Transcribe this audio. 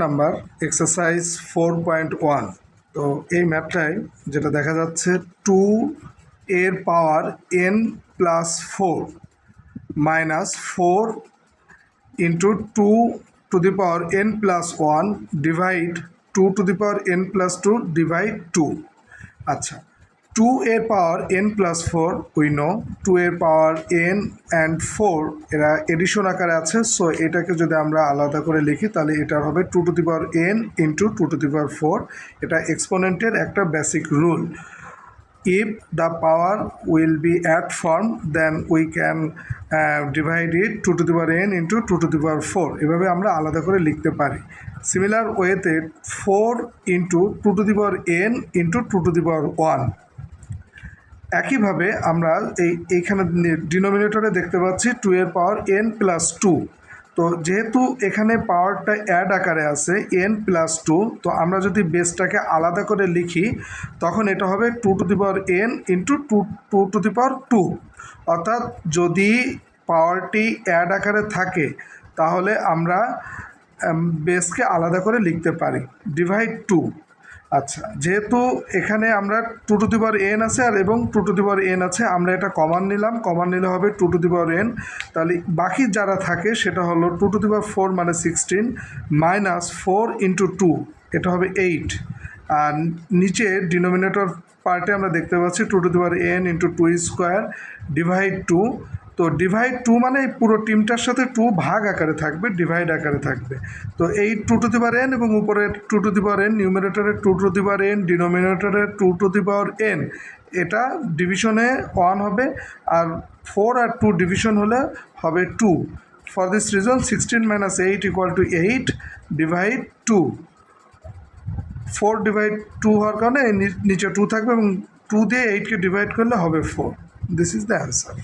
Number exercise 4.1। তো এই ম্যাথটায় যেটা দেখা যাচ্ছে 2 এর পাওয়ার n plus 4 minus 4 into 2 to the power n plus 1 divide 2 to the power n plus 2 divide 2। আচ্ছা, 2 এর পাওয়ার n প্লাস 4 উই নো 2 এর পাওয়ার n অ্যান্ড 4 এরা এডিশন আকারে আছে। সো এটাকে যদি আমরা আলাদা করে লিখি তাহলে এটার হবে 2 to the power n into 2 to the power 4। এটা এক্সপোনেন্টের একটা basic rule. If the power will be at form, then we can divide it 2 to the power n into 2 to the power 4। এভাবে আমরা আলাদা করে লিখতে পারি। সিমিলার ওয়েতে 4 into 2 to the power n into 2 to the power 1। একইভাবে আমরা এইখানে ডিনোমিনেটরে দেখতে পাচ্ছি 2 এর পাওয়ার n প্লাস 2। তো যেহেতু এখানে পাওয়ারটা অ্যাড আকারে আছে n প্লাস 2, তো আমরা যদি বেসটাকে আলাদা করে লিখি তখন এটা হবে 2 to the power n into 2 to the power 2। অর্থাৎ যদি পাওয়ারটি অ্যাড আকারে থাকে তাহলে আমরা বেসকে আলাদা করে লিখতে পারি ডিভাইড 2। আচ্ছা, যেহেতু এখানে আমরা 2 টু দি পাওয়ার n আছে আর এবং 2 টু দি পাওয়ার n আছে, আমরা এটা কমন নিলাম। কমন নিলে হবে 2 টু দি পাওয়ার n। তাহলে বাকি যারা থাকে সেটা হলো 2 টু দি পাওয়ার 4 মানে 16 মাইনাস 4 ইন্টু 2, এটা হবে 8। আর নিচে ডিনোমিনেটর পার্টে আমরা দেখতে পাচ্ছি 2 to the power n into 2 square divide 2। তো ডিভাইড 2 মানে পুরো টিমটার সাথে 2 ভাগ আকারে থাকবে, ডিভাইড আকারে থাকবে। তো এই 2 টু দি পাওয়ার n এবং উপরে 2 to the power n, নিউমারেটরের 2 to the power n, ডিনোমিনেটরের 2 to the power n, এটা ডিভিশনে 1 হবে। আর 4 আর 2 ডিভিশন হলে হবে 2। For this reason 16 minus 8 equal to 8 divide 2। 4 divide 2 হওয়ার কারণে নিচে 2 থাকবে এবং 2 দিয়ে 8কে ডিভাইড করলে হবে 4। This is the answer.